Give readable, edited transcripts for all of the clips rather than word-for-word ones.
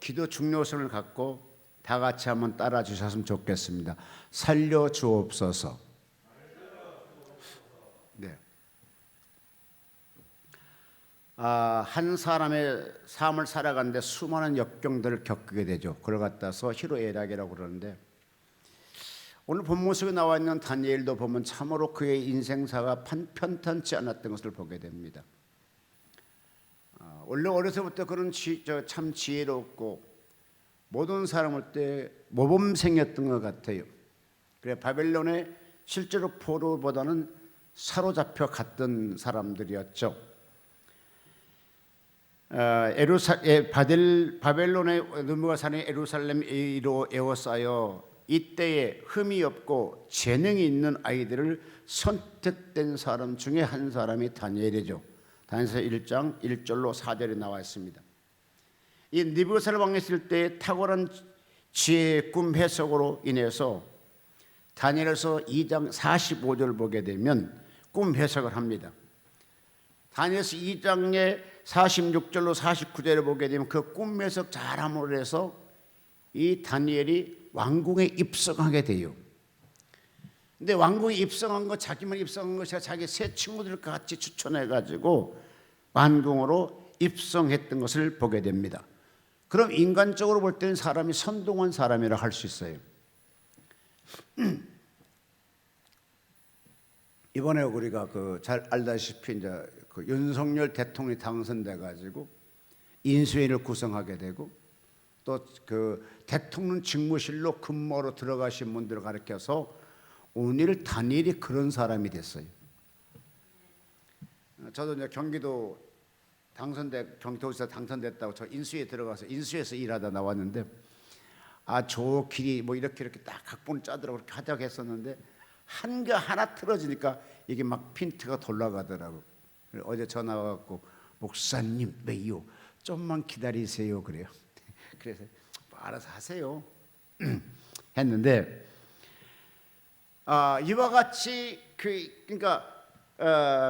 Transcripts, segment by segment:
기도 중요성을 갖고 다 같이 한번 따라 주셨으면 좋겠습니다. 살려 주옵소서. 네. 한 사람의 삶을 살아가는데 수많은 역경들을 겪게 되죠. 그걸 갖다서 희로애락이라고 그러는데, 오늘 본문 속에 나와 있는 다니엘도 보면 참으로 그의 인생사가 편탄치 않았던 것을 보게 됩니다. 원래 어려서부터 그런 참 지혜롭고 모든 사람을 때 모범생이었던 것 같아요. 그래 바벨론에 실제로 포로보다는 사로잡혀 갔던 사람들이었죠. 바벨론의 느부갓네살이 예루살렘으로 에워싸여 이때에 흠이 없고 재능이 있는 아이들을 선택된 사람 중에 한 사람이 다니엘이죠. 다니엘서 1장 1절로 4절에 나와 있습니다. 이 느부갓네살 왕이 있을 때 탁월한 지혜의 꿈 해석으로 인해서 다니엘서 2장 45절을 보게 되면 꿈 해석을 합니다. 다니엘서 2장의 46절로 49절을 보게 되면 그 꿈 해석 잘함으로 해서 이 다니엘이 왕궁에 입성하게 돼요. 근데 왕궁에 입성한 거, 자기만 입성한 것이 자기 세 친구들과 같이 추천해가지고 왕궁으로 입성했던 것을 보게 됩니다. 그럼 인간적으로 볼 때는 사람이 선동한 사람이라 할 수 있어요. 이번에 우리가 잘 알다시피 이제 윤석열 대통령이 당선돼 가지고 인수위를 구성하게 되고 또 대통령 직무실로 근무로 들어가신 분들을 가르쳐서 오늘 다니엘이 그런 사람이 됐어요. 저도 이제 경기도지사 당선됐다고 저 인수위에 들어가서 인수위에서 일하다 나왔는데 저 길이 뭐 이렇게 딱 각본 짜더라고 그렇게 하자고 했었는데 한가 하나 틀어지니까 이게 막 핀트가 돌아가더라고. 어제 전화 와갖고 목사님 왜요? 좀만 기다리세요 그래요. 그래서 알아서 하세요 했는데 이와 같이 그러니까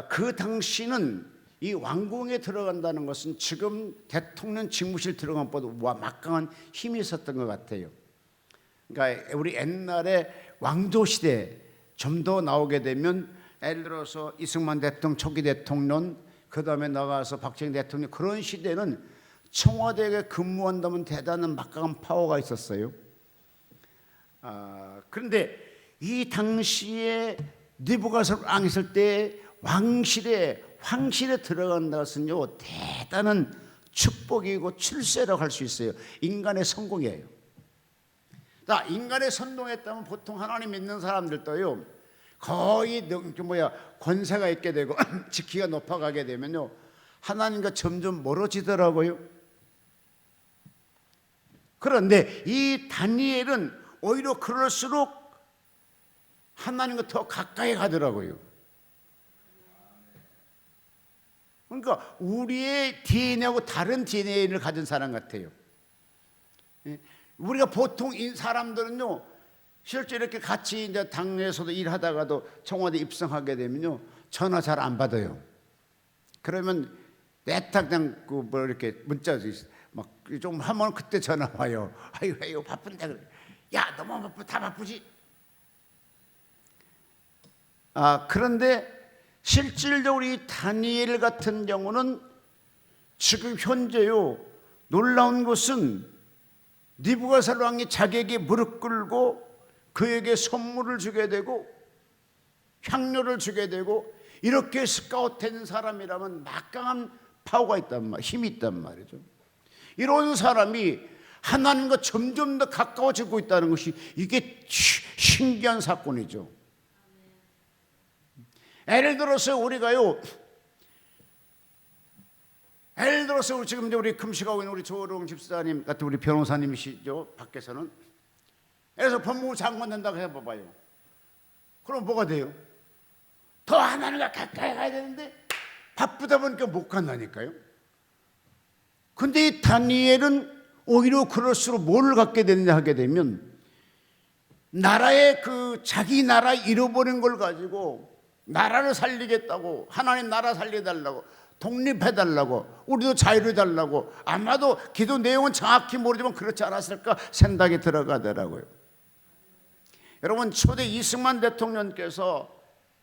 그 당시는 이 왕궁에 들어간다는 것은 지금 대통령 직무실 들어간 것보다 막강한 힘이 있었던 것 같아요. 그러니까 우리 옛날에 왕조 시대 좀 더 나오게 되면 예를 들어서 이승만 대통령, 초기 대통령, 그 다음에 나가서 박정희 대통령 그런 시대는 청와대에 근무한다면 대단한 막강한 파워가 있었어요. 그런데 이 당시에 느부갓네살 왕이 있을 때 황실에 들어간다 것은요 대단한 축복이고 출세라고 할 수 있어요. 인간의 성공이에요. 인간의 선동했다면 보통 하나님 믿는 사람들도요 거의 권세가 있게 되고 지키가 높아가게 되면요 하나님과 점점 멀어지더라고요. 그런데 이 다니엘은 오히려 그럴수록 하나님과 더 가까이 가더라고요. 그러니까 우리의 DNA하고 다른 DNA를 가진 사람 같아요. 우리가 보통 사람들은요 실제 이렇게 같이 이제 당에서도 일하다가도 청와대 입성하게 되면요 전화 잘 안 받아요. 그러면 내딱 그냥 이렇게 문자 막 좀 하면 그때 전화 와요. 아유 바쁜데 그래. 야 너무 바쁘 다 바쁘지. 그런데 실질적으로 이 다니엘 같은 경우는 지금 현재요 놀라운 것은 느부갓네살 왕이 자기에게 무릎 꿇고 그에게 선물을 주게 되고 향료를 주게 되고 이렇게 스카웃된 사람이라면 막강한 파워가 있단 말, 힘이 있단 말이죠. 이런 사람이 하나님과 점점 더 가까워지고 있다는 것이 이게 신기한 사건이죠. 예를 들어서 우리가요, 예를 들어서 지금 이제 우리 금식하고 있는 우리 조롱 집사님 같은 우리 변호사님이시죠, 밖에서는. 그래서 법무부 장관 된다고 해봐봐요. 그럼 뭐가 돼요? 더 하나님과 가까이 가야 되는데 바쁘다 보니까 못 간다니까요. 근데 이 다니엘은 오히려 그럴수록 뭘 갖게 되느냐 하게 되면 나라의 자기 나라 잃어버린 걸 가지고 나라를 살리겠다고, 하나님 나라 살려달라고 독립해달라고, 우리도 자유를 달라고. 아마도 기도 내용은 정확히 모르지만 그렇지 않았을까 생각이 들어가더라고요. 여러분, 초대 이승만 대통령께서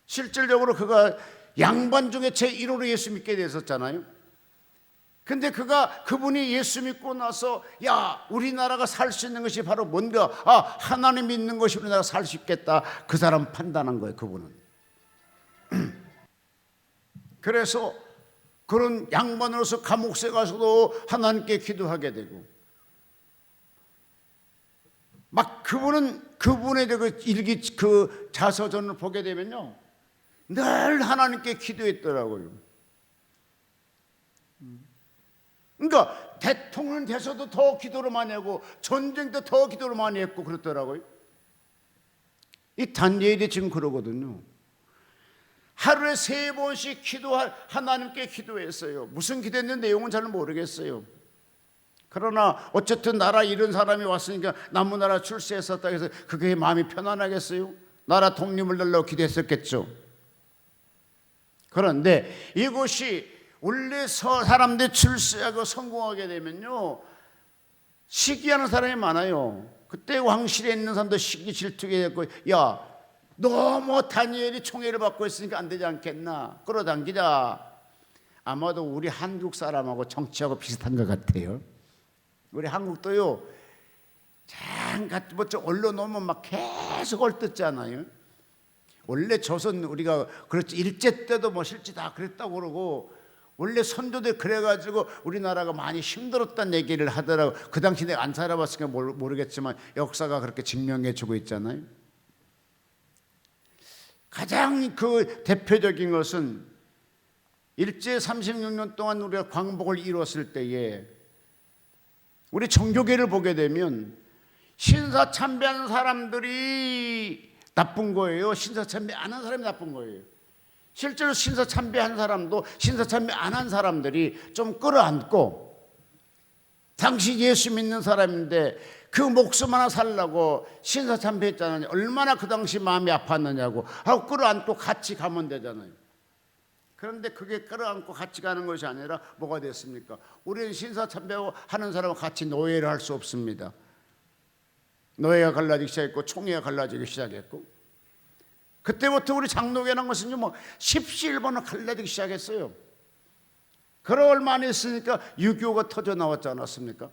실질적으로 그가 양반 중에 제1호로 예수 믿게 됐었잖아요. 근데 그분이 예수 믿고 나서 야, 우리나라가 살 수 있는 것이 바로 뭔가, 하나님 믿는 것이 우리나라가 살 수 있겠다, 그 사람 판단한 거예요, 그분은. 그래서 그런 양반으로서 감옥에 가서도 하나님께 기도하게 되고, 막 그분의 그 일기, 그 자서전을 보게 되면요, 늘 하나님께 기도했더라고요. 그러니까 대통령 돼서도 더 기도를 많이 하고, 전쟁 때 더 기도를 많이 했고 그렇더라고요. 이 다니엘이 지금 그러거든요. 하루에 3번씩 하나님께 기도했어요. 무슨 기도했는 내용은 잘 모르겠어요. 그러나 어쨌든 나라 이런 사람이 왔으니까 남은 나라 출세했었다 해서 그게 마음이 편안하겠어요? 나라 독립을 달라고 기도했었겠죠. 그런데 이곳이 원래 사람들이 출세하고 성공하게 되면요, 시기하는 사람이 많아요. 그때 왕실에 있는 사람도 시기 질투게 됐고, 야, 너무 다니엘이 총애를 받고 있으니까 안 되지 않겠나, 끌어당기자. 아마도 우리 한국 사람하고 정치하고 비슷한 것 같아요. 우리 한국도요, 잠깐 언론 오면 막 계속 얼뜯잖아요. 원래 조선 우리가 그렇지, 일제 때도 뭐 실제 다 그랬다고 그러고, 원래 선조들 그래가지고 우리나라가 많이 힘들었다는 얘기를 하더라고. 그 당시 내가 안 살아봤으니까 모르겠지만 역사가 그렇게 증명해주고 있잖아요. 가장 그 대표적인 것은 일제 36년 동안 우리가 광복을 이뤘을 때에 우리 종교계를 보게 되면 신사참배하는 사람들이 나쁜 거예요, 신사참배 안 한 사람이 나쁜 거예요. 실제로 신사참배한 사람도 신사참배 안 한 사람들이 좀 끌어안고, 당시 예수 믿는 사람인데 그 목숨 하나 살라고 신사참배했잖아요. 얼마나 그 당시 마음이 아팠느냐고 하고 끌어안고 같이 가면 되잖아요. 그런데 그게 끌어안고 같이 가는 것이 아니라 뭐가 됐습니까? 우리는 신사참배하는 사람과 같이 노예를 할 수 없습니다. 노예가 갈라지기 시작했고 총회가 갈라지기 시작했고, 그때부터 우리 장로교라는 것은요, 뭐 십시일반으로 갈라지기 시작했어요. 그러 얼마 안 했으니까 6.25가 터져 나왔지 않았습니까?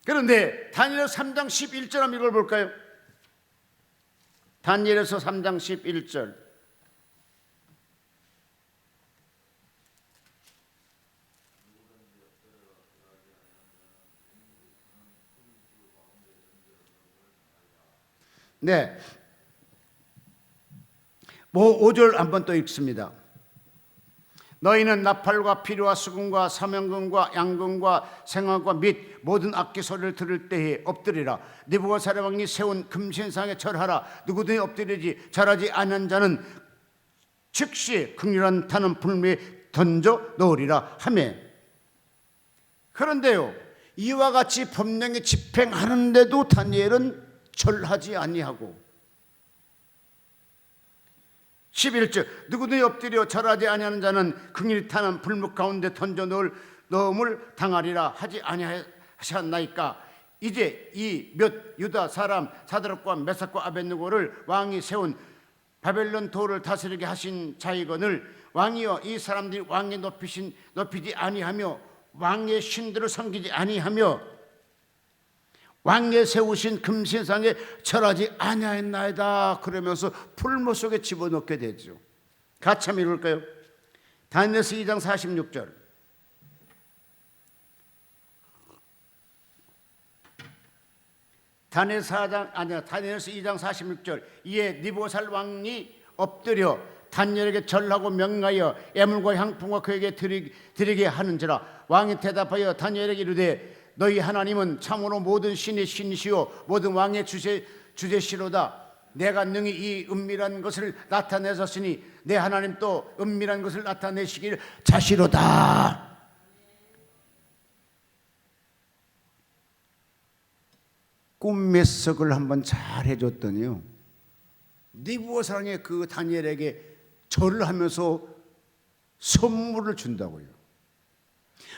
그런데 다니엘서 3장 11절 한번 읽어볼까요? 다니엘서 3장 11절. 네, 뭐 5절 한번 또 읽습니다. 너희는 나팔과 피리와 수금과 사명금과 양금과 생화과 및 모든 악기 소리를 들을 때에 엎드리라. 느부갓네살 왕이 세운 금신상에 절하라. 누구든지 엎드리지 절하지 않은 자는 즉시 극렬한 타는 불미에 던져 넣으리라 하며. 그런데요, 이와 같이 법령에 집행하는데도 다니엘은 절하지 아니하고, 11절 누구든지 엎드려 절하지 아니하는 자는 극렬히 타는 불목 가운데 던져 넣음을 당하리라 하지 아니하셨나이까. 이제 이 몇 유다 사람 사드락과 메삭과 아벳느고를 왕이 세운 바벨론 도를 다스리게 하신 자이거늘 왕이여, 이 사람들이 왕이 높이지 아니하며 왕의 신들을 섬기지 아니하며 왕에 세우신 금신상에 절하지 아니하였나이다. 그러면서 풀무 속에 집어넣게 되죠. 같이 한번 읽을까요? 다니엘서 2장 46절. 다니엘서 2장 46절. 이에 느부갓네살 왕이 엎드려 다니엘에게 절하고 명하여 예물과 향품과 그에게 드리게 하는지라. 왕이 대답하여 다니엘에게 이르되 너희 하나님은 참으로 모든 신의 신이시요 모든 왕의 주제시로다. 내가 능히 이 은밀한 것을 나타내셨으니 내 하나님 또 은밀한 것을 나타내시길 자시로다. 꿈 메석을 한번 잘 해줬더니요, 느부갓네살왕의 그 다니엘에게 절을 하면서 선물을 준다고요.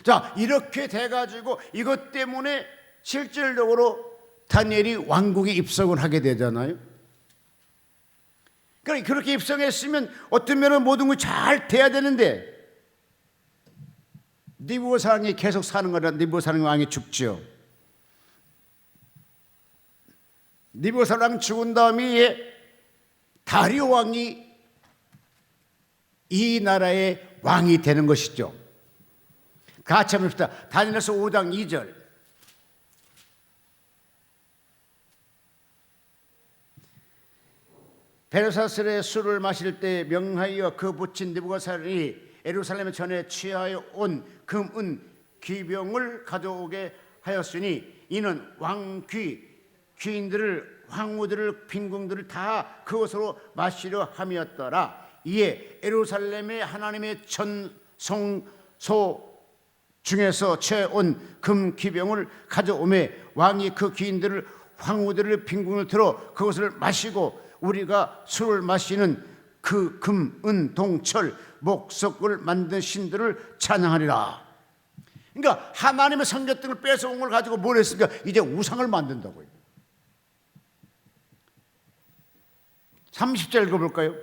자, 이렇게 돼가지고 이것 때문에 실질적으로 다니엘이 왕궁에 입성을 하게 되잖아요. 그러니까 그렇게 입성했으면 어떤 면은 모든 걸 잘 돼야 되는데 느부갓네살왕이 계속 사는 거라 느부갓네살 왕이 죽죠. 느부갓네살 왕 죽은 다음에 다리오 왕이 이 나라의 왕이 되는 것이죠. 같이 한번 봅시다. 다니엘서 5장 2절. 벨사스의 술을 마실 때 명하여 그 붙인 느부갓네살이 예루살렘에 전에 취하여 온 금은 귀병을 가져오게 하였으니 이는 귀인들을 황후들을 빈궁들을 다 그것으로 마시려 함이었더라. 이에 예루살렘의 하나님의 전성소 중에서 채온 금 귀병을 가져오매 왕이 그 귀인들을 황후들을 빈궁을 들어 그것을 마시고 우리가 술을 마시는 그 금, 은, 동, 철, 목석을 만든 신들을 찬양하리라. 그러니까 하나님의 섬겼던 걸 뺏어온 걸 가지고 뭘 했습니까? 이제 우상을 만든다고요. 30절 읽어볼까요?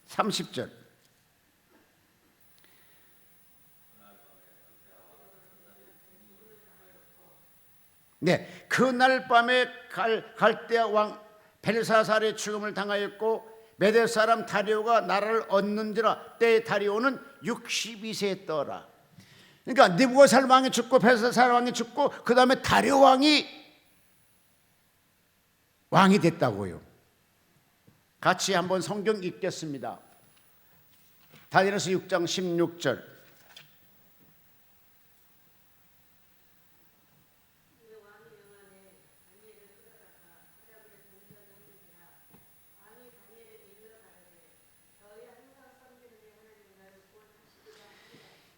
30절. 네, 그날 밤에 갈대아 왕 벨사살의 죽음을 당하였고 메대 사람 다리오가 나라를 얻는지라 때 다리오는 62세였더라. 그러니까 느부갓네살 왕이 죽고 벨사살 왕이 죽고 그 다음에 다리오 왕이 됐다고요. 같이 한번 성경 읽겠습니다. 다니엘서 6장 16절.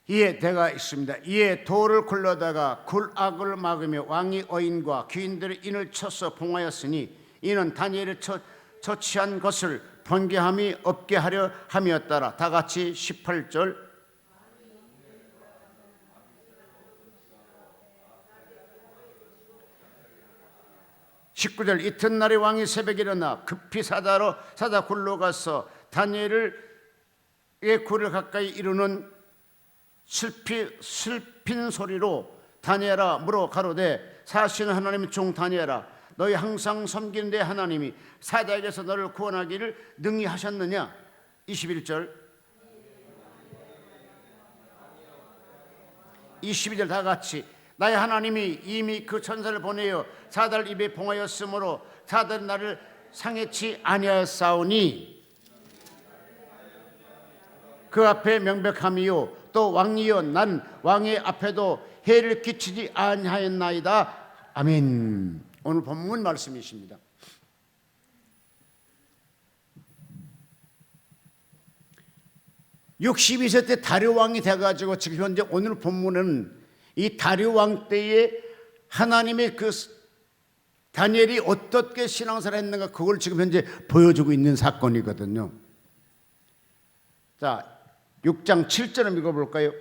이에 대가 있습니다. 이에 돌을 굴러다가 굴악을 막으며 왕이 어인과 귀인들의 인을 쳐서 봉하였으니 이는 다니엘이 처치한 것을 번개함이 없게 하려 함이었더라. 다 같이 18절. (19절) 이튿날에 왕이 새벽에 일어나 급히 사다 굴러가서 다니엘의 굴을 가까이 이루는 슬핀 소리로 다니엘아 물어 가로되 사시는 하나님의 종 다니엘아 너희 항상 섬기는 내 하나님이 사자에게서 너를 구원하기를 능히 하셨느냐. 21절 22절 다 같이 나의 하나님이 이미 그 천사를 보내어 사들 입에 봉하였으므로 사들은 나를 상해치 아니하였사오니 그 앞에 명백함이요 또 왕이여 난 왕의 앞에도 해를 끼치지 아니하였나이다. 아멘. 오늘 본문 말씀이십니다. (62세) 때 다리오 왕이 돼가지고 지금 현재 오늘 본문은 이 다리오 왕 때에 하나님의 그 다니엘이 어떻게 신앙생활을 했는가 그걸 지금 현재 보여주고 있는 사건이거든요. 자, 6장 7절을 읽어볼까요?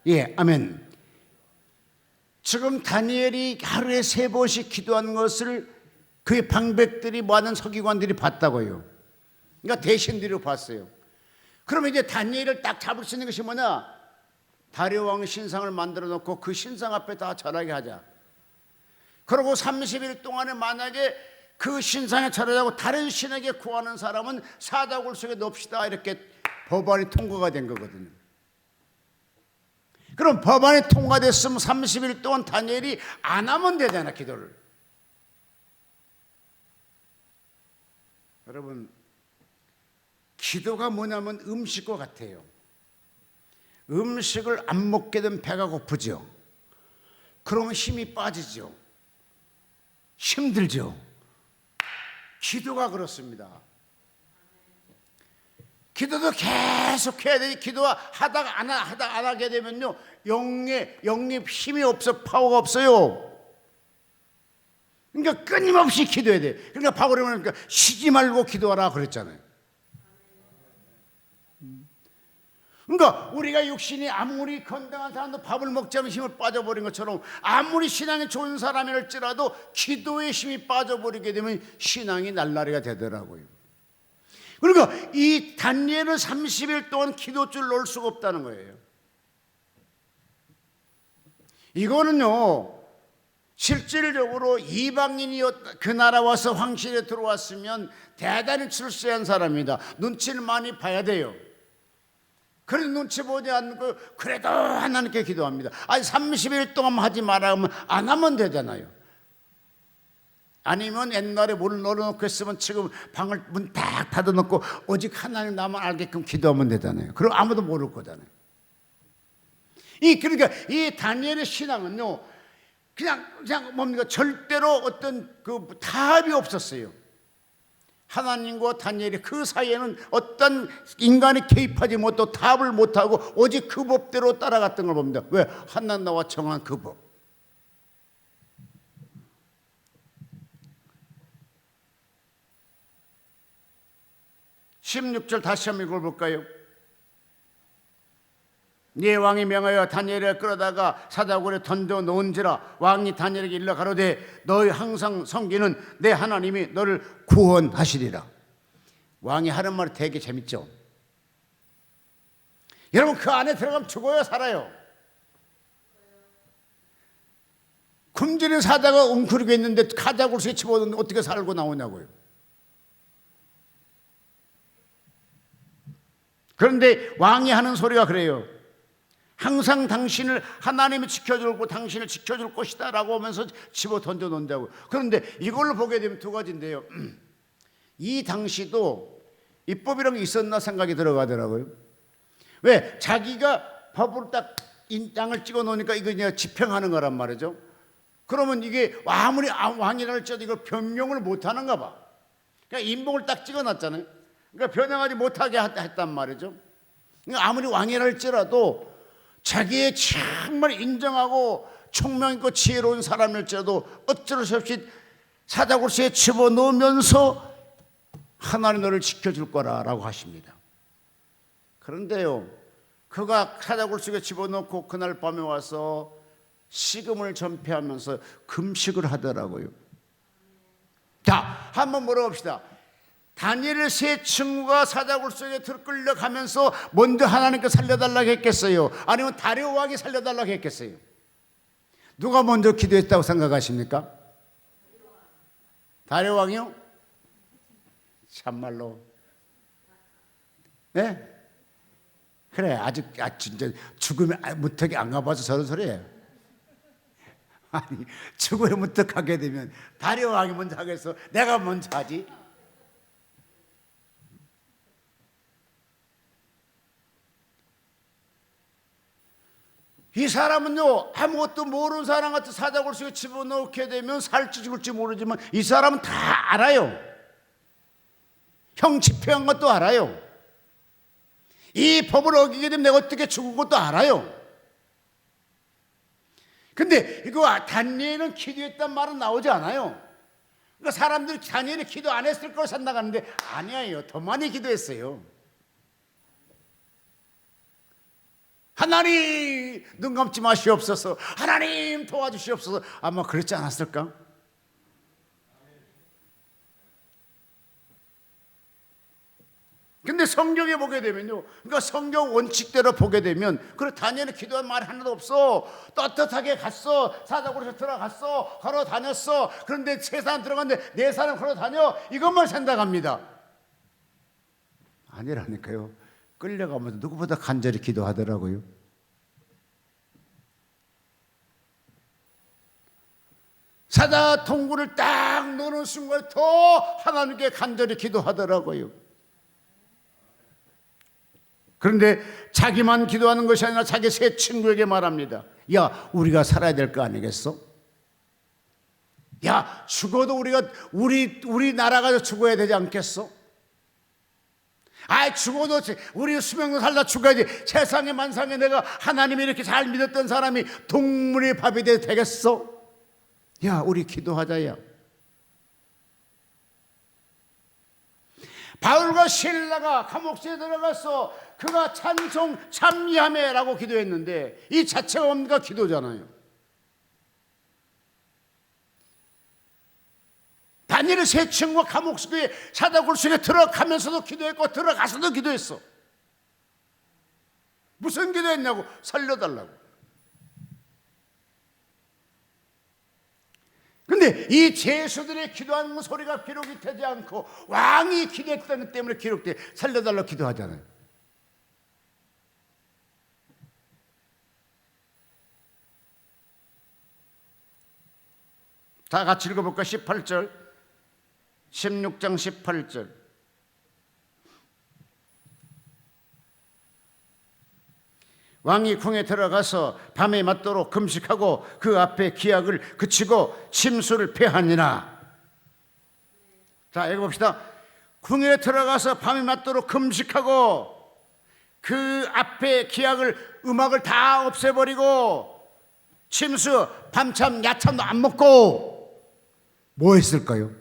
예, 아멘. 지금 다니엘이 하루에 3번씩 기도하는 것을 그의 방백들이 모아놓은 서기관들이 봤다고요. 그러니까 대신들이 봤어요. 그러면 이제 다니엘을 딱 잡을 수 있는 것이 뭐냐? 다리오 왕 신상을 만들어 놓고 그 신상 앞에 다 절하게 하자. 그리고 30일 동안에 만약에 그 신상에 절하자고 다른 신에게 구하는 사람은 사자굴 속에 넣읍시다. 이렇게 법안이 통과가 된 거거든요. 그럼 법안이 통과됐으면 30일 동안 다니엘이 안 하면 되잖아, 기도를. 여러분, 기도가 뭐냐면 음식과 같아요. 음식을 안 먹게 되면 배가 고프죠. 그러면 힘이 빠지죠. 힘들죠. 기도가 그렇습니다. 기도도 계속 해야 되지. 기도하다가 안 하게 되면요, 영의 힘이 없어, 파워가 없어요. 그러니까 끊임없이 기도해야 돼. 그러니까 바울이 그러니까 쉬지 말고 기도하라 그랬잖아요. 그러니까 우리가 육신이 아무리 건강한 사람도 밥을 먹지 않으면 힘을 빠져버린 것처럼, 아무리 신앙이 좋은 사람일지라도 기도에 힘이 빠져버리게 되면 신앙이 날라리가 되더라고요. 그러니까 이 다니엘은 30일 동안 기도줄 놓을 수가 없다는 거예요. 이거는요, 실질적으로 이방인이 그 나라 와서 황실에 들어왔으면 대단히 출세한 사람이다. 눈치를 많이 봐야 돼요. 그래도 눈치 보지 않고 그래도 하나님께 기도합니다. 아니 30일 동안 하지 마라 하면 안 하면 되잖아요. 아니면 옛날에 뭘 넣어놓고 했으면 지금 방을 문 딱 닫아놓고 오직 하나님 나만 알게끔 기도하면 되잖아요. 그럼 아무도 모를 거잖아요. 그러니까 이 다니엘의 신앙은요, 그냥 뭡니까, 절대로 어떤 그 답이 없었어요. 하나님과 다니엘이 그 사이에는 어떤 인간이 개입하지 못하고 답을 못하고 오직 그 법대로 따라갔던 걸 봅니다. 왜? 한난나와 정한 그 법. (16절) 다시 한번 읽어볼까요? 네 왕이 명하여 다니엘을 끌어다가 사자굴에 던져 놓은지라. 왕이 다니엘에게 일러 가로되 너희 항상 섬기는 내 하나님이 너를 구원하시리라. 왕이 하는 말이 되게 재밌죠. 여러분, 그 안에 들어가면 죽어요, 살아요? 굶주린 사자가 웅크리고 있는데 사자굴에 집어넣으면 어떻게 살고 나오냐고요. 그런데 왕이 하는 소리가 그래요. 항상 당신을 하나님이 지켜줄 당신을 지켜줄 것이다 라고 하면서 집어 던져 놓는다고. 그런데 이걸로 보게 되면 두 가지인데요. 이 당시도 입법이란 게 있었나 생각이 들어가더라고요. 왜? 자기가 법으로 딱 인장을 찍어 놓으니까 이거 그냥 집행하는 거란 말이죠. 그러면 이게 아무리 왕이라 할지라도 이걸 변경을 못 하는가 봐. 그러니까 인봉을 딱 찍어 놨잖아요. 그러니까 변형하지 못하게 했단 말이죠. 그러니까 아무리 왕이라 할지라도 자기의 정말 인정하고 총명 있고 지혜로운 사람일지라도 어쩔 수 없이 사자굴에 집어넣으면서 하나님 너를 지켜줄 거라고 하십니다. 그런데요, 그가 사자굴 속에 집어넣고 그날 밤에 와서 식음을 전폐하면서 금식을 하더라고요. 자, 한번 물어봅시다. 다니엘의 세 친구가 사자굴 속에 들끌려가면서 먼저 하나님께 살려달라고 했겠어요? 아니면 다리오 왕이 살려달라고 했겠어요? 누가 먼저 기도했다고 생각하십니까? 다리오 왕이요? 참말로. 네? 그래, 아직 진짜 죽음에 무턱이 안 가봐서 저런 소리예요. 아니, 죽음에 무턱하게 되면 다리오 왕이 먼저 하겠어? 내가 먼저 하지? 이 사람은요, 아무것도 모르는 사람 같은 사자굴 속에 집어넣게 되면 살지 죽을지 모르지만 이 사람은 다 알아요. 형 집행한 것도 알아요. 이 법을 어기게 되면 내가 어떻게 죽을 것도 알아요. 근데 이거 다니엘은 기도했단 말은 나오지 않아요. 그러니까 사람들이 다니엘이 기도 안 했을 걸 생각하는데 아니에요. 더 많이 기도했어요. 하나님 눈 감지 마시옵소서, 하나님 도와주시옵소서, 아마 그랬지 않았을까? 근데 성경에 보게 되면요, 그러니까 성경 원칙대로 보게 되면 그래, 다니엘은 기도한 말 하나도 없어. 떳떳하게 갔어. 사자굴에서 들어갔어. 걸어 다녔어. 그런데 세 사람 들어갔는데 네 사람 걸어 다녀. 이것만 생각합니다. 아니라니까요. 끌려가면서 누구보다 간절히 기도하더라고요. 사자 통구를 딱 넣는 순간 더 하나님께 간절히 기도하더라고요. 그런데 자기만 기도하는 것이 아니라 자기 세 친구에게 말합니다. 야, 우리가 살아야 될 거 아니겠어? 야, 죽어도 우리 나라가 죽어야 되지 않겠어? 아, 죽어도 우리 수명도 살다 죽어야지. 세상에 만상에 내가 하나님이 이렇게 잘 믿었던 사람이 동물의 밥이 되겠어? 야, 우리 기도하자야. 바울과 실라가 감옥에 들어가서 그가 찬송 참여하매라고 기도했는데 이 자체가 뭡니까? 기도잖아요. 다니엘 세 친구가 감옥 속에 사다굴 속에 들어가면서도 기도했고 들어가서도 기도했어. 무슨 기도했냐고? 살려달라고. 근데 이 죄수들의 기도하는 소리가 기록이 되지 않고 왕이 기도했던 것 때문에 기록돼. 살려달라고 기도하잖아요. 다 같이 읽어볼까? 18절 16장 18절 왕이 궁에 들어가서 밤에 맞도록 금식하고 그 앞에 기약을 그치고 침수를 패하니라. 자, 읽어봅시다. 궁에 들어가서 밤에 맞도록 금식하고 그 앞에 기약을 음악을 다 없애버리고 침수 밤참 야참도 안 먹고 뭐 했을까요?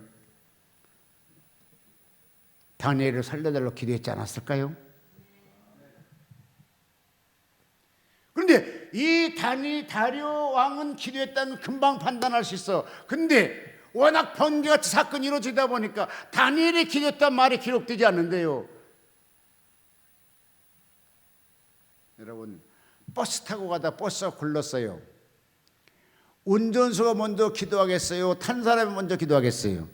다니엘을 살려달라고 기도했지 않았을까요? 그런데 이 다리오 왕은 기도했다는 금방 판단할 수 있어. 근데 워낙 번개같이 사건이 이루어지다 보니까 다니엘이 기도했단 말이 기록되지 않는데요. 여러분, 버스 타고 가다 버스가 굴렀어요. 운전수가 먼저 기도하겠어요? 탄 사람이 먼저 기도하겠어요?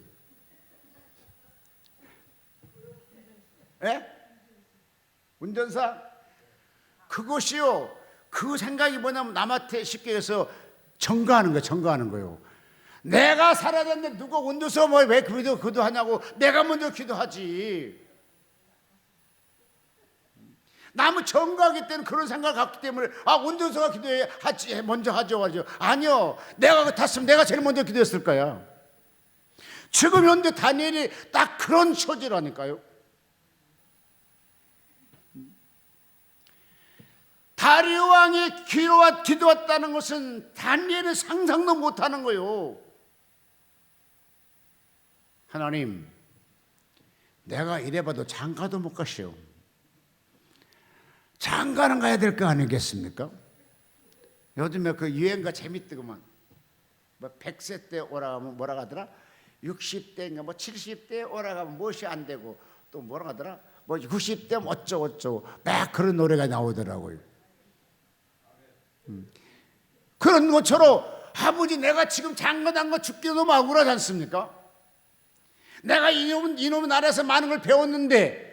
예? 운전사? 그것이요, 그 생각이 뭐냐면 남한테 쉽게 해서 전가하는 거예요. 전가하는 거예요. 내가 살아야 되는데 누가 운전수가 뭐 왜 기도하냐고. 내가 먼저 기도하지. 남은 전가하기 때문에 그런 생각을 갖기 때문에 운전수가 기도해 하지 먼저 하죠. 아니요, 내가 탔으면 내가 제일 먼저 기도했을 거야. 지금 현재 다니엘이 딱 그런 처지라니까요. 다리오 왕이 기도했다는 것은 다니엘은 상상도 못하는 거예요. 하나님, 내가 이래봐도 장가도 못 가시오. 장가는 가야 될 거 아니겠습니까? 요즘에 그 유행가 재밌더구만. 뭐 100세 때 오라가면 뭐라 하더라? 60대인가 뭐 70대 오라가면 무엇이 안 되고 또 뭐라 하더라? 뭐 90대면 어쩌고 막 그런 노래가 나오더라고요. 그런 것처럼 아버지, 내가 지금 장가난 거 죽기도 너무 억울하지 않습니까? 내가 이놈 나라에서 많은 걸 배웠는데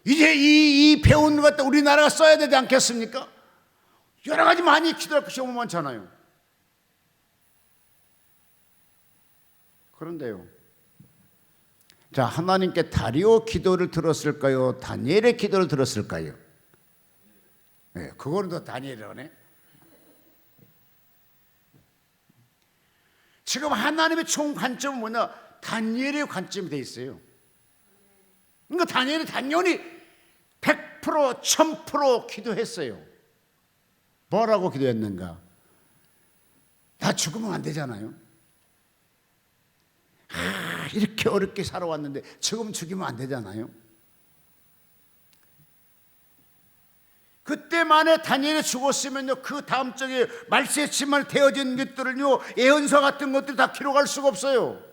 이제 이 배운 것 갖다 우리나라가 써야 되지 않겠습니까? 여러 가지 많이 기도할 것이 너무 많잖아요. 그런데요, 자, 하나님께 다리오 기도를 들었을까요? 다니엘의 기도를 들었을까요? 네, 그거는 더 다니엘이라네. 지금 하나님의 총 관점은 뭐냐? 다니엘의 관점이 돼 있어요. 그러니까 다니엘이 당연히 100% 1000% 기도했어요. 뭐라고 기도했는가? 나 죽으면 안 되잖아요. 이렇게 어렵게 살아왔는데 지금 죽이면 안 되잖아요. 그때만에 다니엘이 죽었으면요, 그 다음 쪽에 말세치만 되어진 것들을요, 예언서 같은 것들 다 기록할 수가 없어요.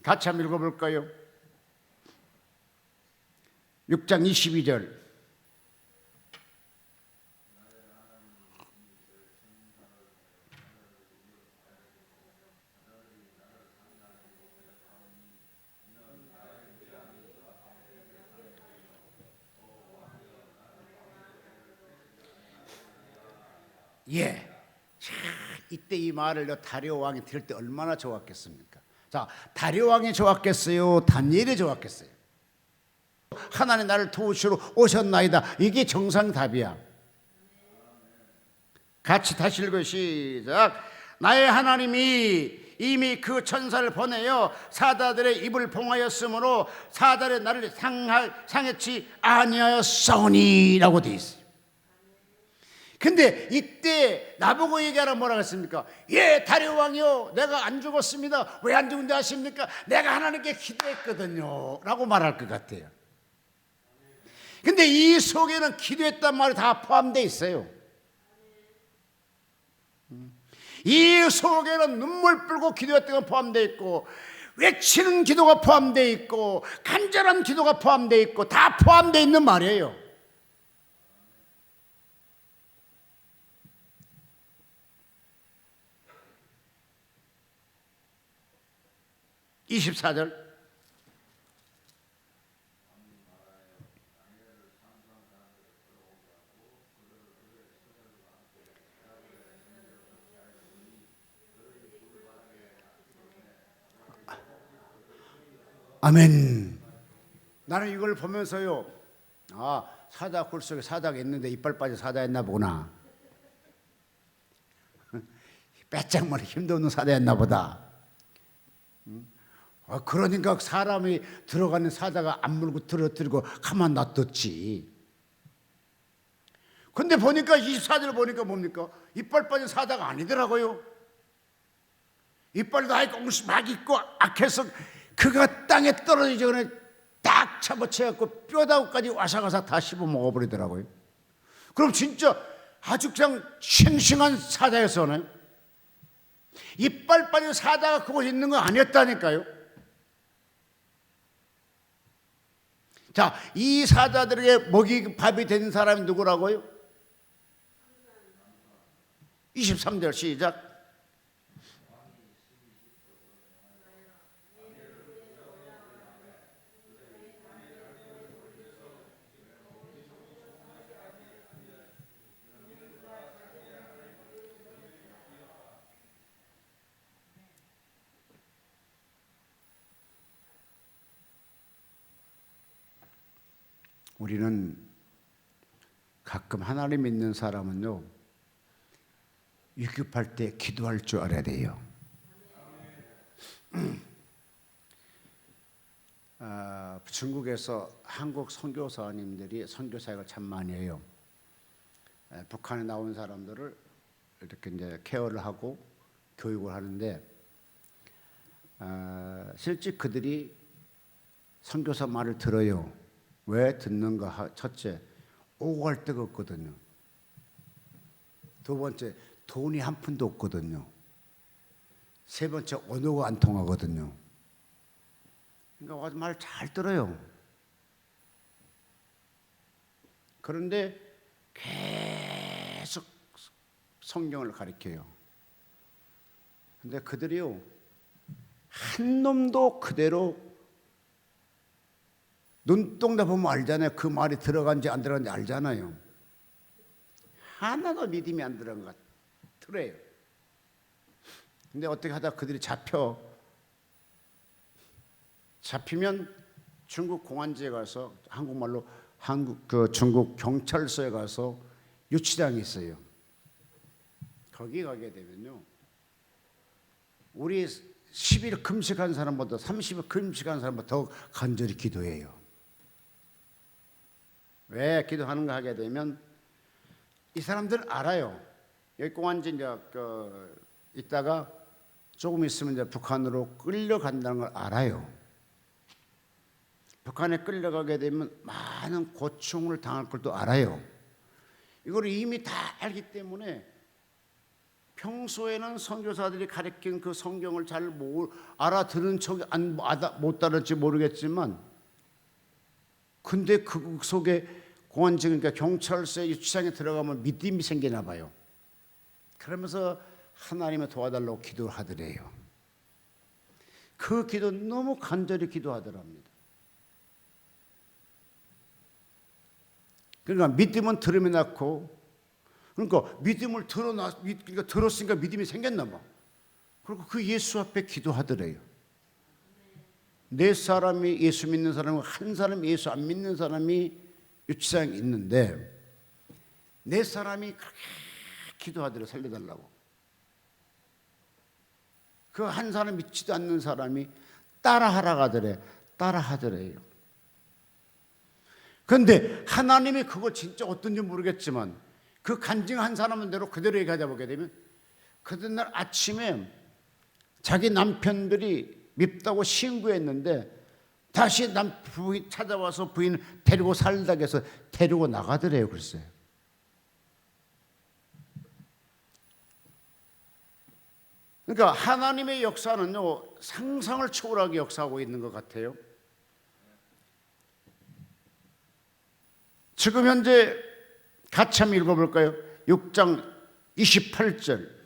같이 한번 읽어볼까요? 6장 22절. 예, 이때 이 말을 다리오 왕이 들을 때 얼마나 좋았겠습니까? 자, 다리오 왕이 좋았겠어요? 다니엘이 좋았겠어요? 하나님 나를 도우시러 오셨나이다. 이게 정상답이야. 같이 다시 읽어 시작. 나의 하나님이 이미 그 천사를 보내어 사자들의 입을 봉하였으므로 사자들의 나를 상해치 아니하였사오니 라고 되어 있어요. 근데 이때 나보고 얘기하라 뭐라고 했습니까? 예, 다리오 왕이요, 내가 안 죽었습니다. 왜 안 죽은지 아십니까? 내가 하나님께 기도했거든요 라고 말할 것 같아요. 근데 이 속에는 기도했단 말이 다 포함되어 있어요. 이 속에는 눈물 뿔고 기도했던 건 포함되어 있고, 외치는 기도가 포함되어 있고, 간절한 기도가 포함되어 있고, 다 포함되어 있는 말이에요. (24절) 아멘. 나는 이걸 보면서요, 아, 사자 굴 속에 사자가 있는데 이빨 빠진 사자였나 보구나. 빼짝머리 힘도 없는 사자였나 보다. 그러니까 사람이 들어가는 사자가 안 물고 들어뜨리고 가만 놔뒀지. 근데 보니까 24절 보니까 뭡니까? 이빨 빠진 사자가 아니더라고요. 이빨도 아이고 막 있고 악해서 그가 땅에 떨어지기 전에 딱 잡아채갖고 뼈다구까지 와사가사 다 씹어 먹어버리더라고요. 그럼 진짜 아주 그냥 싱싱한 사자였어요. 이빨 빠진 사자가 그곳에 있는 거 아니었다니까요. 자, 이 사자들에게 먹이 밥이 된 사람이 누구라고요? 23절 시작. 우리는 가끔 하나님 믿는 사람은요, 위급할 때 기도할 줄 알아야 돼요. 중국에서 한국 선교사님들이 선교사역을 참 많이 해요. 북한에 나온 사람들을 이렇게 이제 케어를 하고 교육을 하는데, 실제 그들이 선교사 말을 들어요. 왜 듣는가? 첫째, 오고 갈 데가 없거든요. 두 번째, 돈이 한 푼도 없거든요. 세 번째, 언어가 안 통하거든요. 그러니까 와서 말 잘 들어요. 그런데 계속 성경을 가르쳐요. 근데 그들이요, 한 놈도 그대로 눈동자 보면 알잖아요. 그 말이 들어간지 안 들어간지 알잖아요. 하나도 믿음이 안 들어간 것 같아요. 근데 어떻게 하다 그들이 잡히면 중국 공안지에 가서, 한국말로 중국 경찰서에 가서 유치장이 있어요. 거기 가게 되면요, 우리 10일 금식한 사람보다 30일 금식한 사람보다 더 간절히 기도해요. 왜 기도하는가 하게 되면 이 사람들 알아요. 여기 공안지 이제 있다가 조금 있으면 이제 북한으로 끌려간다는 걸 알아요. 북한에 끌려가게 되면 많은 고충을 당할 것도 알아요. 이걸 이미 다 알기 때문에 평소에는 선교사들이 가르친 그 성경을 잘 알아들은 척 못 따를지 모르겠지만, 근데 그 속에 공안지, 그러니까 경찰서 유치장에 들어가면 믿음이 생기나 봐요. 그러면서 하나님을 도와달라고 기도를 하더래요. 그 기도 너무 간절히 기도하더랍니다. 그러니까 믿음은 들음에 낳고, 그러니까 믿음을 그러니까 들었으니까 믿음이 생겼나 봐. 그리고 그 예수 앞에 기도하더래요. 네 사람이 예수 믿는 사람과 한 사람이 예수 안 믿는 사람이 유치장에 있는데 네 사람이 그렇게 기도하더래요. 살려달라고. 그 한 사람 믿지도 않는 사람이 따라하라고 따라하더래요. 그런데 하나님이 그거 진짜 어떤지 모르겠지만 그 간증한 사람은 대로 그대로 얘기하다 보게 되면 그날 아침에 자기 남편들이 밉다고 신고했는데 다시 부인 찾아와서 부인 데리고 살다고 해서 데리고 나가더래요. 글쎄요. 그러니까 하나님의 역사는요 상상을 초월하게 역사하고 있는 것 같아요. 지금 현재 같이 한번 읽어볼까요? 6장 28절.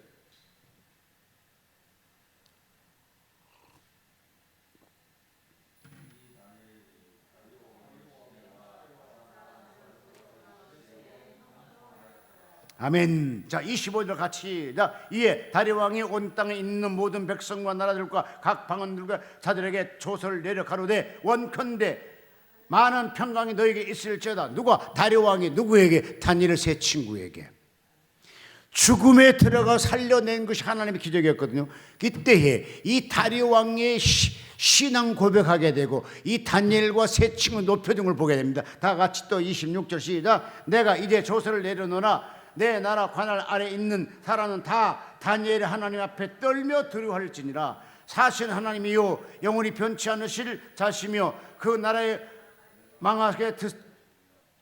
아멘. 자, 25절 같이. 자, 이에 다리왕이 온 땅에 있는 모든 백성과 나라들과 각 방언들과 자들에게 조서를 내려 가로되 원컨대 많은 평강이 너에게 있을지어다. 누가? 다리왕이 누구에게? 다니엘 세 친구에게. 죽음에 들어가 살려낸 것이 하나님의 기적이었거든요. 이때에 이 다리왕의 신앙 고백하게 되고 이 다니엘과 세 친구 높여준 걸 보게 됩니다. 다 같이 또 26절 시작. 내가 이제 조서를 내려놓으나 내 나라 관할 아래 있는 사람은 다 다니엘의 하나님 앞에 떨며 두려워할지니라. 사실 하나님이요 영원히 변치 않으실 자시며 그 나라에 망하게 될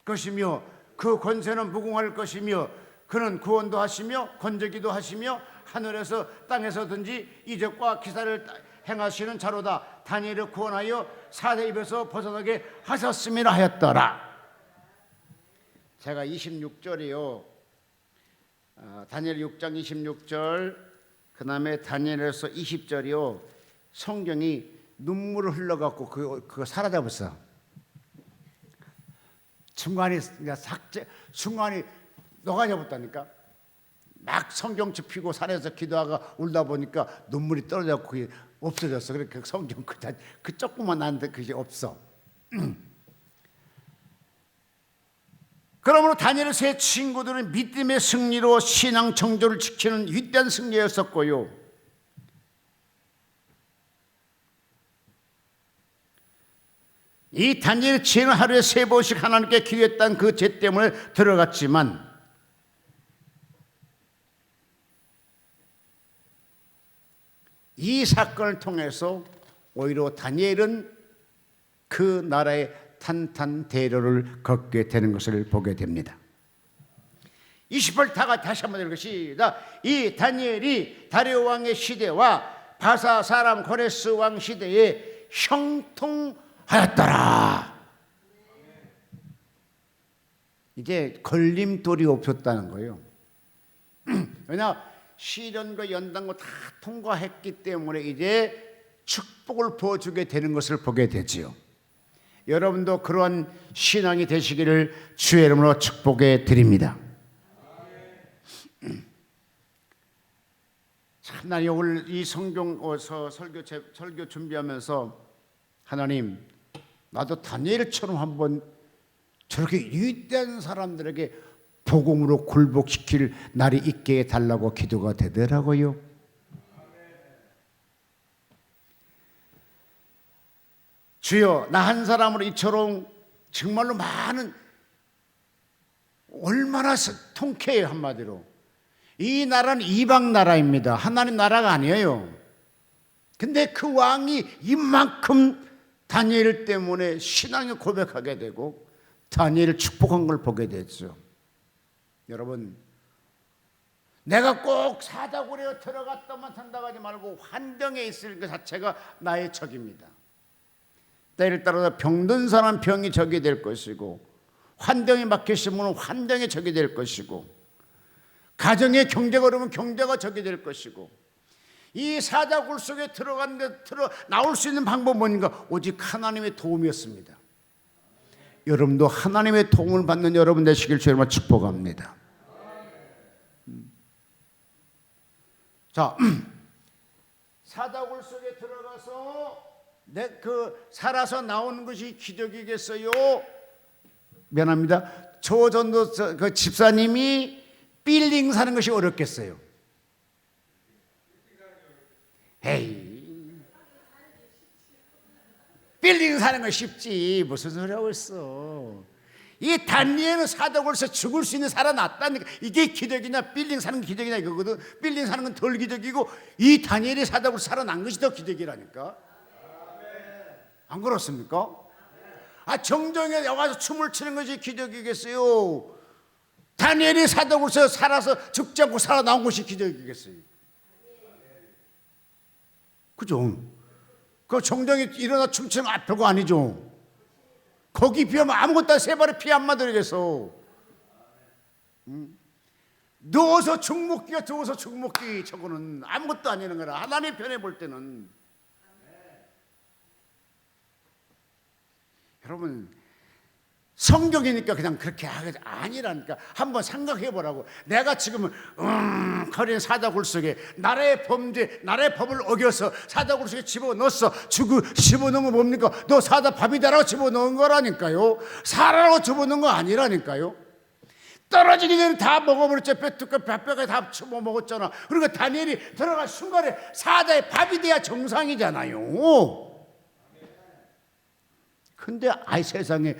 것이며 그 권세는 무궁할 것이며 그는 구원도 하시며 건져기도 하시며 하늘에서 땅에서든지 이적과 기사를 행하시는 자로다. 다니엘을 구원하여 사대 입에서 벗어나게 하셨음이라 하였더라. 제가 26절이요 다니엘 6장 26절 그 다음에 다니엘에서 20절이요 성경이 눈물을 흘러갖고 그거 사라져버렸어. 순간이 녹아져버렸다니까. 막 성경책 피고 산에서 기도하가 울다 보니까 눈물이 떨어져갖고 그게 없어졌어. 그러니까 성경 그 조금만 나는데 그게 없어. 그러므로 다니엘의 세 친구들은 믿음의 승리로 신앙 정조를 지키는 위대한 승리였었고요. 이 다니엘의 죄는 하루에 3번씩 하나님께 기도했다는 그 죄 때문에 들어갔지만 이 사건을 통해서 오히려 다니엘은 그 나라의 탄탄대로를 걷게 되는 것을 보게 됩니다. 28절 다시 한번 읽으 시작. 이 다니엘이 다리오 왕의 시대와 바사 사람 고레스 왕 시대에 형통하였더라. 이제 걸림돌이 없었다는 거예요. 왜냐 시련과 연단과 다 통과했기 때문에 이제 축복을 부어주게 되는 것을 보게 되지요. 여러분도 그러한 신앙이 되시기를 주의 이름으로 축복해 드립니다. 참나 오늘 이 성경어서 설교 준비하면서 하나님 나도 다니엘처럼 한번 저렇게 위대한 사람들에게 복음으로 굴복시킬 날이 있게 해달라고 기도가 되더라고요. 주여 나 한 사람으로 이처럼 정말로 많은 얼마나 통쾌해요. 한마디로 이 나라는 이방 나라입니다. 하나님 나라가 아니에요. 근데 그 왕이 이만큼 다니엘 때문에 신앙을 고백하게 되고 다니엘을 축복한 걸 보게 됐죠. 여러분 내가 꼭 사다구리에 들어갔다만 산다고 하지 말고 환경에 있을 것 자체가 나의 적입니다. 때를 따라서 병든 사람 병이 적이 될 것이고 환경에 막히시면 환경에 적이 될 것이고 가정에 경제가 어려우면 경제가 적이 될 것이고 이 사자굴 속에 나올 수 있는 방법은 뭔가 오직 하나님의 도움이었습니다. 여러분도 하나님의 도움을 받는 여러분 되시길 주님으로 축복합니다. 자, 사다굴 속에 들어가서 살아서 나오는 것이 기적이겠어요? 미안합니다. 조전도 그 집사님이 빌딩 사는 것이 어렵겠어요? 에이, 빌딩 사는 건 쉽지. 무슨 소리 하고 있어? 이 다니엘은 사다굴에서 죽을 수 있는 살아났다니까. 이게 기적이냐 빌딩 사는 건 기적이냐 이거거든. 빌딩 사는 건 덜 기적이고 이 다니엘이 사다굴에서 살아난 것이 더 기적이라니까. 안 그렇습니까? 정정에 와서 춤을 추는 것이 기적이겠어요? 다니엘이 사다굴에서 살아서 죽지 않고 살아나온 것이 기적이겠어요? 그죠? 그 정정이 일어나 춤추는 거 별거 아니죠? 거기 비하면 아무것도 세 발에 피 안 맞으겠어. 누워서 죽먹기가 누워서 죽먹기, 저거는 아무것도 아니는 거라. 하나님 편에 볼 때는. 여러분, 성경이니까 그냥 그렇게 하겠지 아니라니까. 한번 생각해 보라고. 내가 지금 거린 사다굴 속에 나라의 범죄, 나라의 법을 어겨서 사다굴 속에 집어넣었어. 집어넣은 거 뭡니까? 너 사다 밥이다라고 집어넣은 거라니까요. 사라라고 집어넣은 거 아니라니까요. 떨어지기 전에 다 먹어버렸죠. 뼈까지 다 쳐먹 먹었잖아. 그러니까 다니엘이 들어갈 순간에 사다의 밥이 돼야 정상이잖아요. 근데 세상에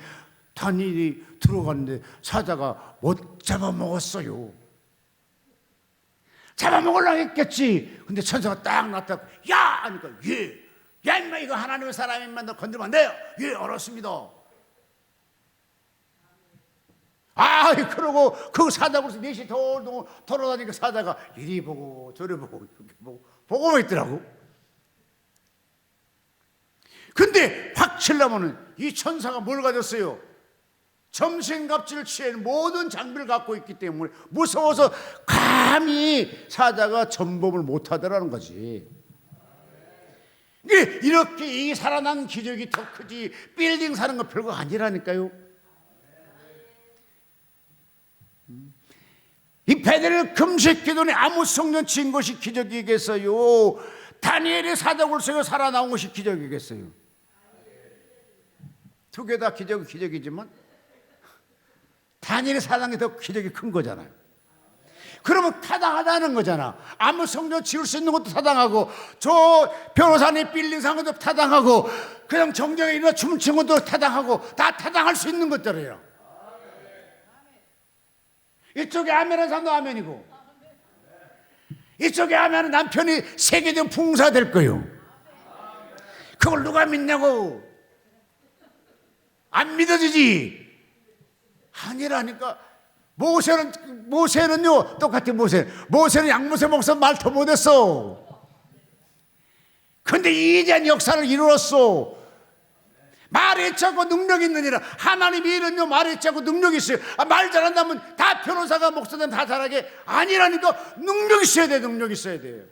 다니엘이 들어갔는데 사자가 못 잡아먹었어요. 잡아먹으려고 했겠지. 근데 천사가 딱 나타나고 야! 하니까 예! 야 임마 이거 하나님의 사람이면 너 건드리면 안 돼요. 예 알았습니다. 그러고 그 사자굴에서 넷이 돌아다니니까 사자가 이리 보고 저리 보고 이렇게 보고 있더라고. 근데 확실하면은 이 천사가 뭘 가졌어요? 점심값을 취한 모든 장비를 갖고 있기 때문에 무서워서 감히 사자가 전범을 못하더라는 거지. 이렇게 이 살아난 기적이 더 크지 빌딩 사는 거 별거 아니라니까요. 이 베델을 금식 기도니 아무 성령 친 것이 기적이겠어요? 다니엘이 사다굴 속에 살아나온 것이 기적이겠어요? 두 개 다 기적이지만 다니엘이 살아난 게 더 기적이 큰 거잖아요. 그러면 타당하다는 거잖아. 아무 성령 지을 수 있는 것도 타당하고 저 변호사님 빌딩 사는 것도 타당하고 그냥 정정에 일어나 춤을 추는 것도 타당하고 다 타당할 수 있는 것들이에요. 이쪽에 아멘하는 사람도 아멘이고 이쪽에 아멘하는 남편이 세계적 풍사 될 거예요. 그걸 누가 믿냐고. 안 믿어지지. 아니라니까. 모세는요 똑같아. 모세는 양모세 목사 말 더 못했어. 근데 이제한 역사를 이루었어. 말이 있자고 능력이 있느니라. 하나님이 이런요 말이 있자고 능력이 있어요. 말 잘한다면 다 변호사가 목사든 다 잘하게 아니라니까. 능력이 있어야 돼. 능력이 있어야 돼요.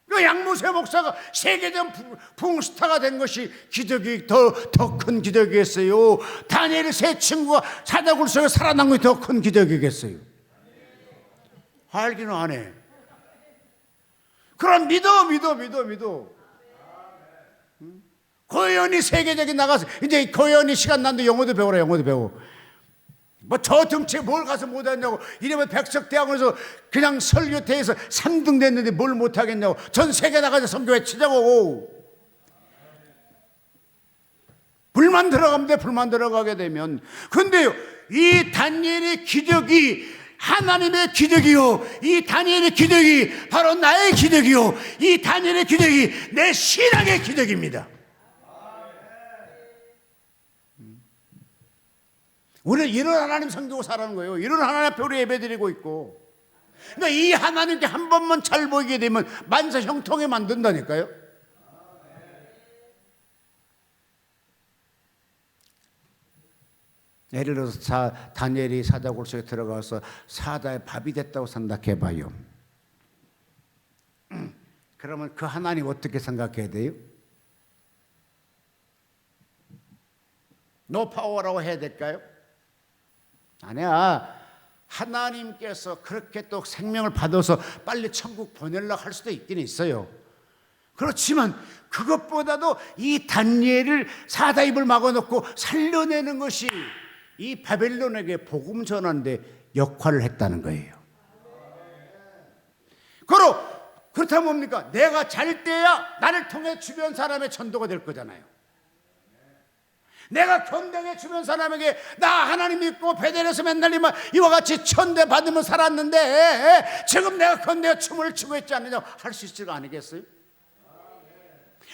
그 양모세 목사가 세계적 풍스타가 된 것이 기적이 더 큰 기적이겠어요? 다니엘의 세 친구가 사다굴 속에 살아난 것이 더 큰 기적이겠어요? 알기는 안 해. 그럼 믿어. 고연이 세계적인 나가서 이제 고연이 시간 난데 영어도 배우라. 영어도 배워. 뭐 저 등치에 뭘 가서 못하냐고. 이러면 백석대학원에서 그냥 설교대에서 3등 됐는데 뭘 못하겠냐고. 전 세계 나가서 선교 외치자고. 불만 들어가면 돼. 불만 들어가게 되면. 근데요 이 다니엘의 기적이 하나님의 기적이요, 이 다니엘의 기적이 바로 나의 기적이요, 이 다니엘의 기적이 내 신앙의 기적입니다. 우리는 이런 하나님 섬기고 살아가는 거예요. 이런 하나님 앞에 우리 예배드리고 있고. 그러니까 이 하나님께 한 번만 잘 보이게 되면 만사 형통에 만든다니까요. 예를 들어서 다니엘이 사자굴 속에 들어가서 사자의 밥이 됐다고 생각해봐요. 그러면 그 하나님 어떻게 생각해야 돼요? 노 파워라고 해야 될까요? 아니야. 하나님께서 그렇게 또 생명을 받아서 빨리 천국 보내려고 할 수도 있긴 있어요. 그렇지만 그것보다도 이 다니엘을 사다입을 막아놓고 살려내는 것이 이 바벨론에게 복음 전하는데 역할을 했다는 거예요. 그렇다면 뭡니까? 내가 잘 때야 나를 통해 주변 사람의 전도가 될 거잖아요. 내가 건강해 주변 사람에게 나 하나님 믿고 베델에서 맨날 이와 같이 천대 받으며 살았는데 지금 내가 건강해 춤을 추고 있지 않느냐 할 수 있을 거 아니겠어요?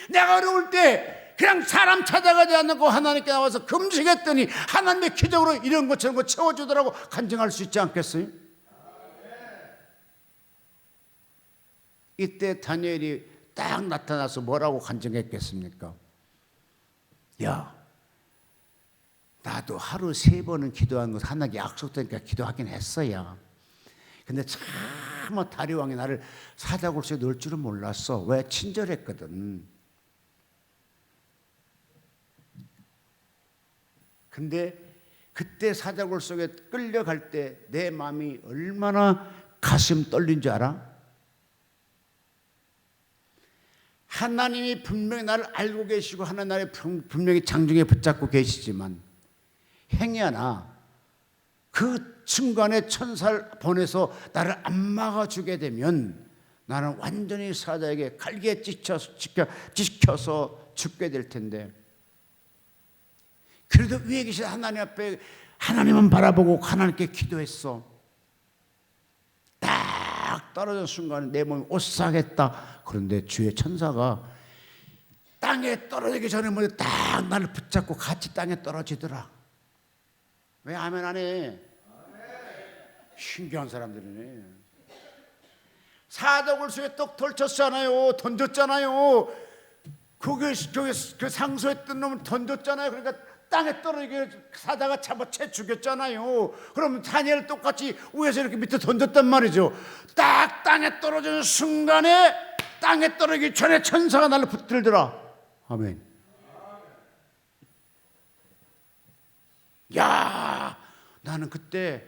내가 어려울 때 그냥 사람 찾아가지 않고 하나님께 나와서 금식했더니 하나님의 기적으로 이런 것 저런 거 채워주더라고 간증할 수 있지 않겠어요? 이때 다니엘이 딱 나타나서 뭐라고 간증했겠습니까? 야, 나도 하루 3번은 기도한 것 하나님께 약속되니까 기도하긴 했어야. 근데 참 다리왕이 나를 사자굴 속에 넣을 줄은 몰랐어. 왜? 친절했거든. 근데 그때 사자굴 속에 끌려갈 때 내 마음이 얼마나 가슴 떨린 줄 알아? 하나님이 분명히 나를 알고 계시고 하나님 나를 분명히 장중에 붙잡고 계시지만 행여나 그 순간에 천사를 보내서 나를 안 막아주게 되면 나는 완전히 사자에게 갈기에 찍혀서 죽게 될 텐데 그래도 위에 계신 하나님 앞에 하나님은 바라보고 하나님께 기도했어. 딱 떨어진 순간에 내 몸이 오싹했다. 그런데 주의 천사가 땅에 떨어지기 전에 먼저 딱 나를 붙잡고 같이 땅에 떨어지더라. 왜 아멘 안 해? 신기한 사람들이네. 사자굴 속에 떡 던졌잖아요. 그 상소했던 놈을 던졌잖아요. 그러니까 땅에 떨어지게 사자가 잡아채 죽였잖아요. 그럼 다니엘 똑같이 위에서 이렇게 밑에 던졌단 말이죠. 딱 땅에 떨어지는 순간에 땅에 떨어지기 전에 천사가 나를 붙들더라. 아멘. 야, 나는 그때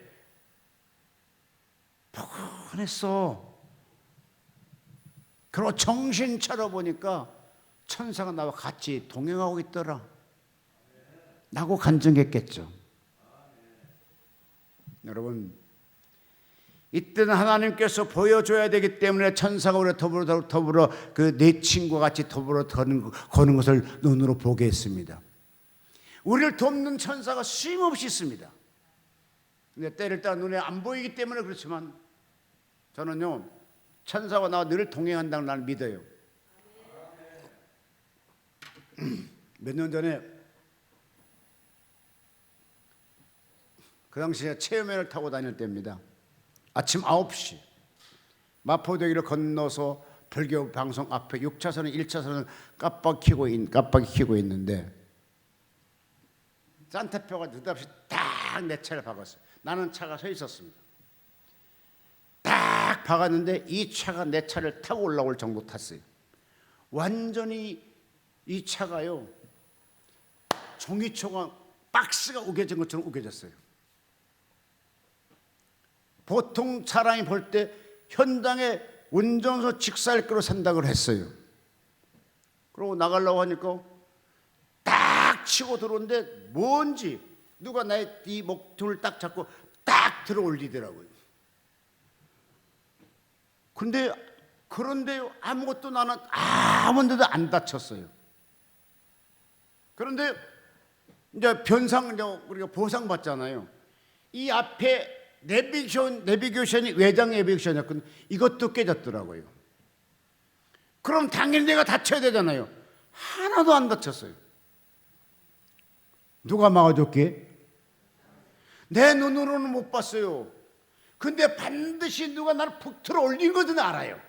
포근했어. 그리고 정신 차려보니까 천사가 나와 같이 동행하고 있더라. 라고 간증했겠죠. 여러분, 이때는 하나님께서 보여줘야 되기 때문에 천사가 우리 더불어 그 내 친구와 같이 더불어 거는 것을 눈으로 보게 했습니다. 우리를 돕는 천사가 쉼없이 있습니다. 근데 때를 따라 눈에 안 보이기 때문에 그렇지만 저는요 천사가 나와 늘 동행한다는 날 믿어요. 몇 년 전에 그 당시에 체험회를 타고 다닐 때입니다. 아침 9시 마포대교를 건너서 불교 방송 앞에 6차선은 1차선은 깜빡이 켜고 있는데 산타페가 느닷없이 딱 내 차를 박았어요. 나는 차가 서 있었습니다. 딱 박았는데 이 차가 내 차를 타고 올라올 정도 탔어요. 완전히 이 차가요 종이초가 박스가 우겨진 것처럼 우겨졌어요. 보통 사람이 볼 때 현장에 운전소 직살그로 산다고 했어요. 그러고 나가려고 하니까 딱 치고 들어오는데 뭔지 누가 나의 이 목줄을 딱 잡고 딱 들어 올리더라고요. 그런데 아무것도 나는 아무데도 안 다쳤어요. 그런데 이제 우리가 보상 받잖아요. 이 앞에 내비게이션이 외장 내비게이션이었거든요. 이것도 깨졌더라고요. 그럼 당연히 내가 다쳐야 되잖아요. 하나도 안 다쳤어요. 누가 막아줬기에? 내 눈으로는 못 봤어요. 근데 반드시 누가 나를 푹 들어 올린 것은 알아요.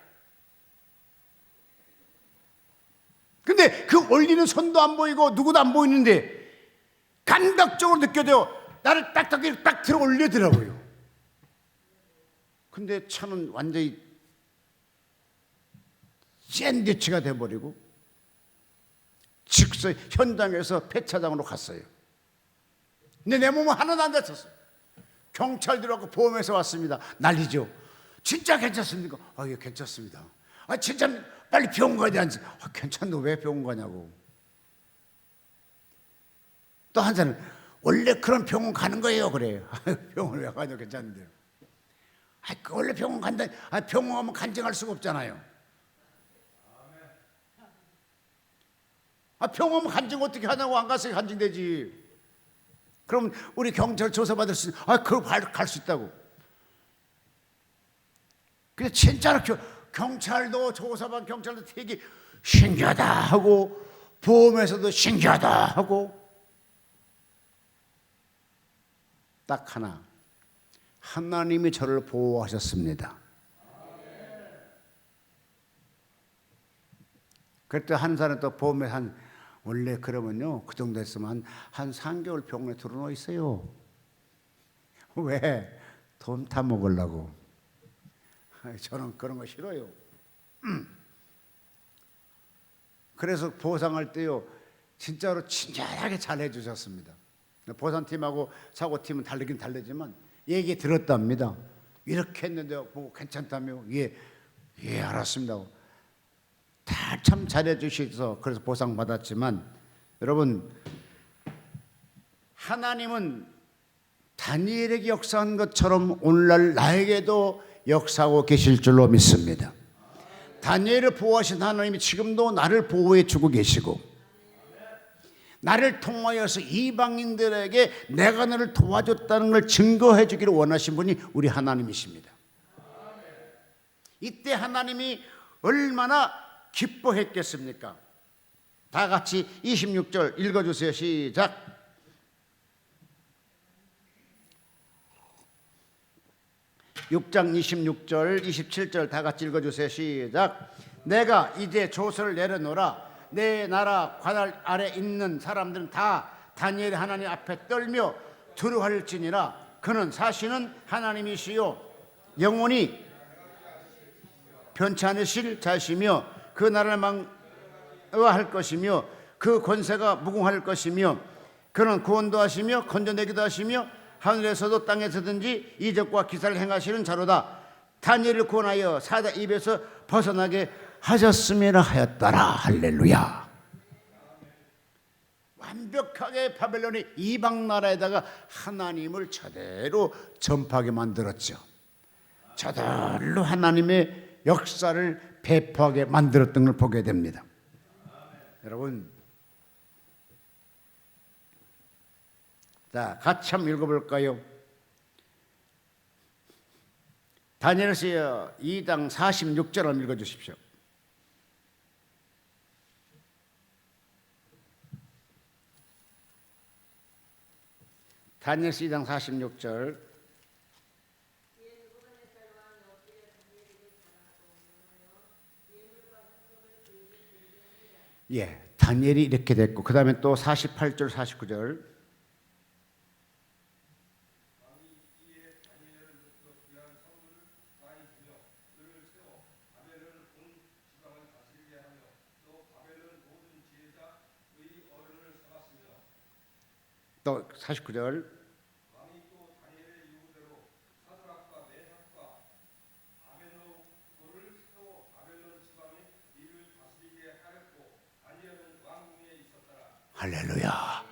근데 그 올리는 손도 안 보이고 누구도 안 보이는데 감각적으로 느껴져요. 나를 딱 들어 올리더라고요. 근데 차는 완전히 샌드위치가 돼버리고 즉시 현장에서 폐차장으로 갔어요. 근데 내 몸은 하나도 안 다쳤어요. 경찰 들어가고 보험회사 왔습니다. 난리죠. 진짜 괜찮습니까? 예, 괜찮습니다. 진짜 빨리 병원 가야 되는지. 괜찮은데 왜 병원 가냐고. 또 한 사람은 원래 그런 병원 가는 거예요. 그래요. 병원 왜 가냐, 괜찮은데요. 원래 병원 간다. 병원 가면 간증할 수가 없잖아요. 병원 가면 간증 어떻게 하냐고. 안 가서 간증되지. 그럼 우리 경찰 조사받을 수, 그거 갈 수 있다고. 근데 진짜로 경찰도 조사받은 경찰도 되게 신기하다 하고, 보험에서도 신기하다 하고. 딱 하나, 하나님이 저를 보호하셨습니다. 그때 한 사람 또 보험에 원래 그러면요, 그 정도 했으면 한 3개월 병원에 들어놓아 있어요. 왜? 돈 타먹으려고. 저는 그런 거 싫어요. 그래서 보상할 때요, 진짜로 친절하게 잘 해주셨습니다. 보상팀하고 사고팀은 다르긴 다르지만 얘기 들었답니다. 이렇게 했는데 뭐 괜찮다며. 예, 알았습니다. 다 참 잘해주셔서 그래서 보상받았지만, 여러분, 하나님은 다니엘에게 역사한 것처럼 오늘날 나에게도 역사하고 계실 줄로 믿습니다. 다니엘을 보호하신 하나님이 지금도 나를 보호해 주고 계시고, 나를 통하여서 이방인들에게 내가 너를 도와줬다는 걸 증거해 주기를 원하신 분이 우리 하나님이십니다. 이때 하나님이 얼마나 기뻐했겠습니까? 다 같이 26절 읽어주세요. 시작. (6장) 26절 27절 다 같이 읽어주세요. 시작. 내가 이제 조서를 내려놓으라. 내 나라 관할 아래 있는 사람들은 다 다니엘 하나님 앞에 떨며 두려워할지니라. 그는 사시는 하나님이시요 영원히 변치 않으실 자시며, 그 나라를 망할 것이며 그 권세가 무궁할 것이며, 그는 구원도 하시며 건져내기도 하시며 하늘에서도 땅에서든지 이적과 기사를 행하시는 자로다. 다니엘을 구원하여 사자 입에서 벗어나게 하셨음이라 하였더라. 할렐루야. 완벽하게 바벨론이 이방 나라에다가 하나님을 저대로 전파하게 만들었죠. 저절로 하나님의 역사를 배포하게 만들었던 걸 보게 됩니다. 여러분, 자, 같이 한번 읽어볼까요? 다니엘서 2장 46절 한번 읽어주십시오. 다니엘서 2장 46절. 예, 다니엘이 이렇게 됐고, 그 다음에 또 48절 49절. 또 49절. 할렐루야.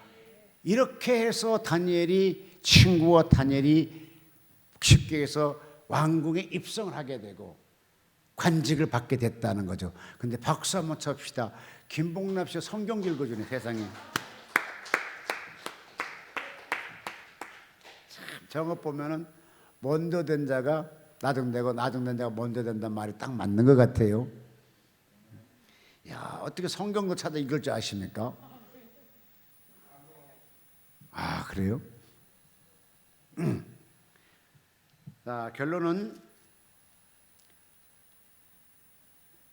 이렇게 해서 다니엘이, 친구와 다니엘이 쉽게 해서 왕궁에 입성을 하게 되고 관직을 받게 됐다는 거죠. 근데 박수 한번 칩시다. 김봉랍 씨 성경 읽어주네, 세상에. 저거 보면은 먼저 된 자가 나중되고 나중된 자가 먼저 된다는 말이 딱 맞는 것 같아요. 야, 어떻게 성경도 찾아 읽을 줄 아십니까? 그래요? 자, 결론은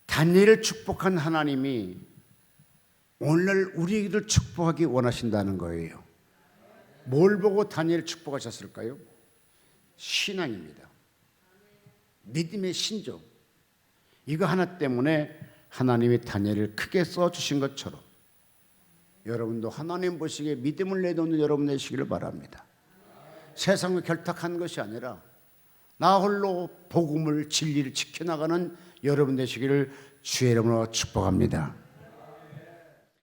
다니엘을 축복한 하나님이 오늘 우리를 축복하기 원하신다는 거예요. 뭘 보고 다니엘을 축복하셨을까요? 신앙입니다. 믿음의 신조. 이거 하나 때문에 하나님이 다니엘을 크게 써주신 것처럼 여러분도 하나님 보시기에 믿음을 내놓는 여러분 되시기를 바랍니다. 세상과 결탁한 것이 아니라 나 홀로 복음을 진리를 지켜나가는 여러분 되시기를 주의 이름으로 축복합니다.